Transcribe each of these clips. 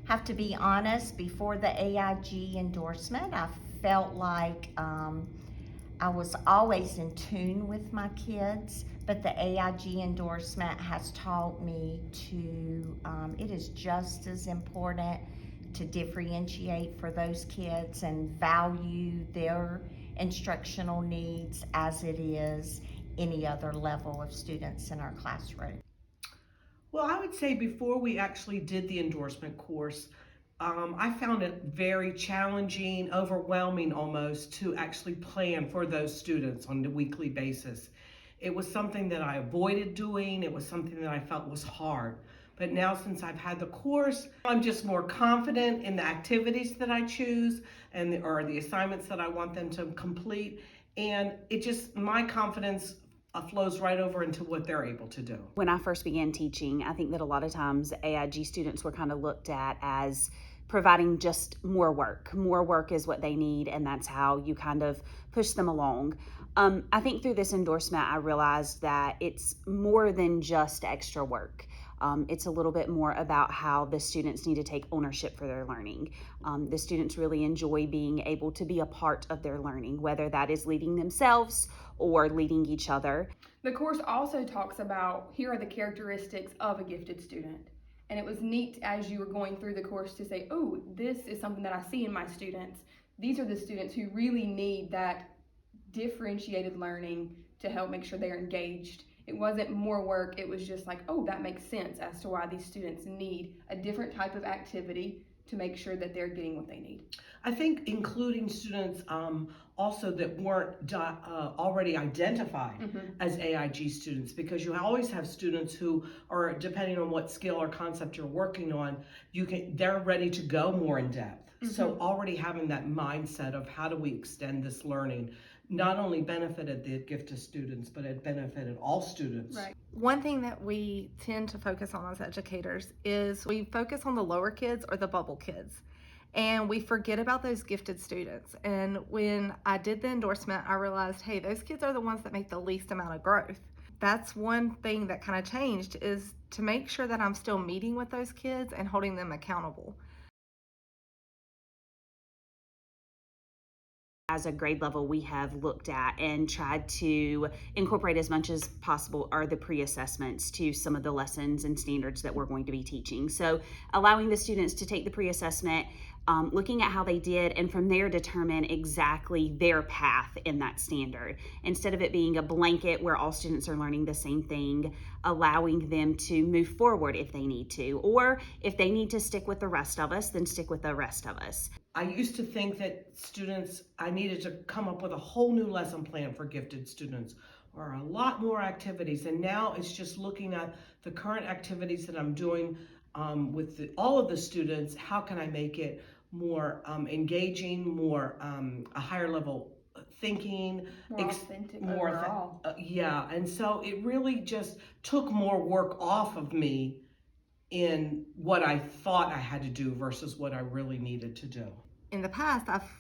Have to be honest, before the AIG endorsement, I felt like I was always in tune with my kids, but the AIG endorsement has taught me it is just as important to differentiate for those kids and value their instructional needs as it is any other level of students in our classroom. Well, I would say before we actually did the endorsement course, I found it very challenging, overwhelming almost, to actually plan for those students on a weekly basis. It was something that I avoided doing. It was something that I felt was hard. But now, since I've had the course, I'm just more confident in the activities that I choose or the assignments that I want them to complete. And my confidence flows right over into what they're able to do. When I first began teaching, I think that a lot of times AIG students were kind of looked at as providing just more work. More work is what they need, and that's how you kind of push them along. I think through this endorsement, I realized that it's more than just extra work. It's a little bit more about how the students need to take ownership for their learning. The students really enjoy being able to be a part of their learning, whether that is leading themselves or leading each other. The course also talks about, here are the characteristics of a gifted student. And it was neat as you were going through the course to say, oh, this is something that I see in my students. These are the students who really need that differentiated learning to help make sure they're engaged. It wasn't more work, it was just like, oh, that makes sense as to why these students need a different type of activity to make sure that they're getting what they need. I think including students also that weren't already identified as AIG students, because you always have students who are, depending on what skill or concept you're working on, they're ready to go more in depth. So already having that mindset of how do we extend this learning not only benefited the gifted students, but it benefited all students. Right. One thing that we tend to focus on as educators is we focus on the lower kids or the bubble kids, and we forget about those gifted students. And when I did the endorsement, I realized, hey, those kids are the ones that make the least amount of growth. That's one thing that kind of changed, is to make sure that I'm still meeting with those kids and holding them accountable. As a grade level, we have looked at and tried to incorporate as much as possible are the pre-assessments to some of the lessons and standards that we're going to be teaching. So allowing the students to take the pre-assessment, looking at how they did, and from there determine exactly their path in that standard. Instead of it being a blanket where all students are learning the same thing, allowing them to move forward if they need to, or if they need to stick with the rest of us, then stick with the rest of us. I used to think that I needed to come up with a whole new lesson plan for gifted students, or a lot more activities. And now it's just looking at the current activities that I'm doing with all of the students. How can I make it more engaging, more a higher level thinking, More authentic overall. Yeah, and so it really just took more work off of me in what I thought I had to do versus what I really needed to do. In the past, I've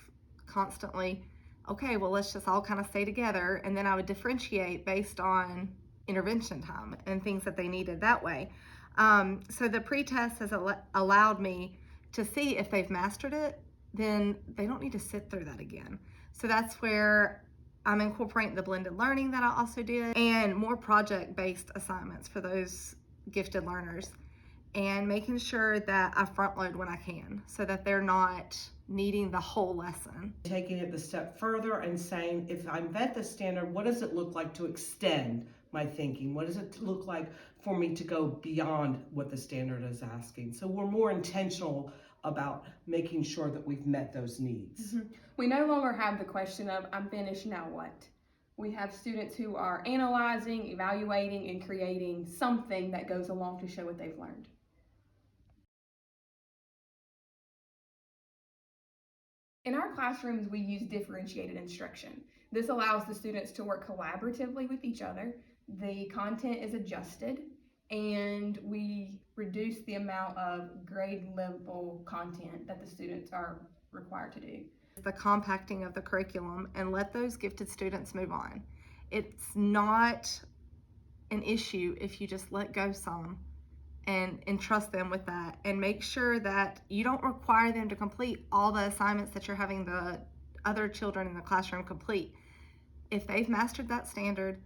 constantly, okay, well, let's just all kind of stay together, and then I would differentiate based on intervention time and things that they needed that way. So the pre-test has allowed me to see if they've mastered it, then they don't need to sit through that again. So that's where I'm incorporating the blended learning that I also did, and more project-based assignments for those gifted learners, and making sure that I front load when I can so that they're not needing the whole lesson. Taking it the step further and saying, if I'm at the standard, what does it look like to extend my thinking? What does it look like for me to go beyond what the standard is asking? So we're more intentional about making sure that we've met those needs. We no longer have the question of, I'm finished, now what? We have students who are analyzing, evaluating, and creating something that goes along to show what they've learned. In our classrooms, we use differentiated instruction. This allows the students to work collaboratively with each other. The content is adjusted, and we reduce the amount of grade level content that the students are required to do. The compacting of the curriculum, and let those gifted students move on. It's not an issue if you just let go some and entrust them with that, and make sure that you don't require them to complete all the assignments that you're having the other children in the classroom complete. If they've mastered that standard,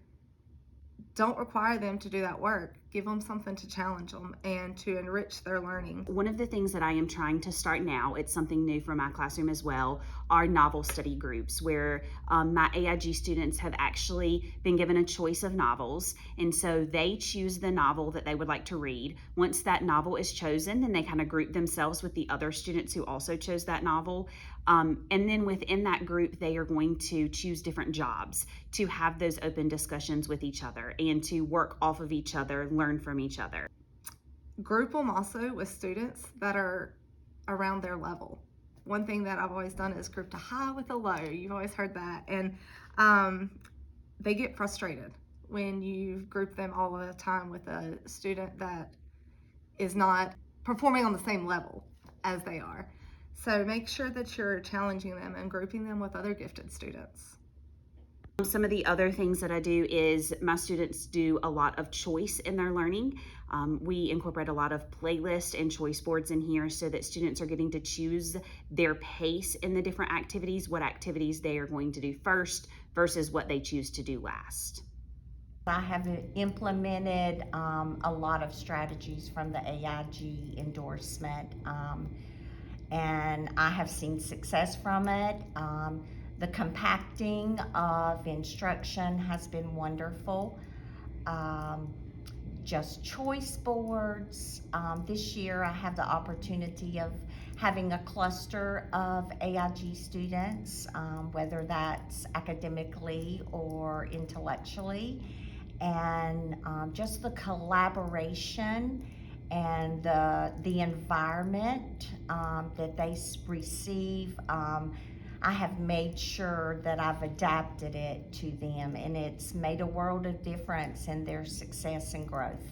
don't require them to do that work. Give them something to challenge them and to enrich their learning. One of the things that I am trying to start now, it's something new for my classroom as well, are novel study groups where my AIG students have actually been given a choice of novels. And so they choose the novel that they would like to read. Once that novel is chosen, then they kind of group themselves with the other students who also chose that novel. And then within that group, they are going to choose different jobs to have those open discussions with each other and to work off of each other, learn from each other. Group them also with students that are around their level. One thing that I've always done is group a high with a low. You've always heard that. And they get frustrated when you group them all the time with a student that is not performing on the same level as they are. So make sure that you're challenging them and grouping them with other gifted students. Some of the other things that I do is my students do a lot of choice in their learning. We incorporate a lot of playlists and choice boards in here so that students are getting to choose their pace in the different activities, what activities they are going to do first versus what they choose to do last. I have implemented a lot of strategies from the AIG endorsement, and I have seen success from it. The compacting of instruction has been wonderful. Just choice boards. This year I have the opportunity of having a cluster of AIG students, whether that's academically or intellectually, and just the collaboration and the environment that they receive. I have made sure that I've adapted it to them, and it's made a world of difference in their success and growth.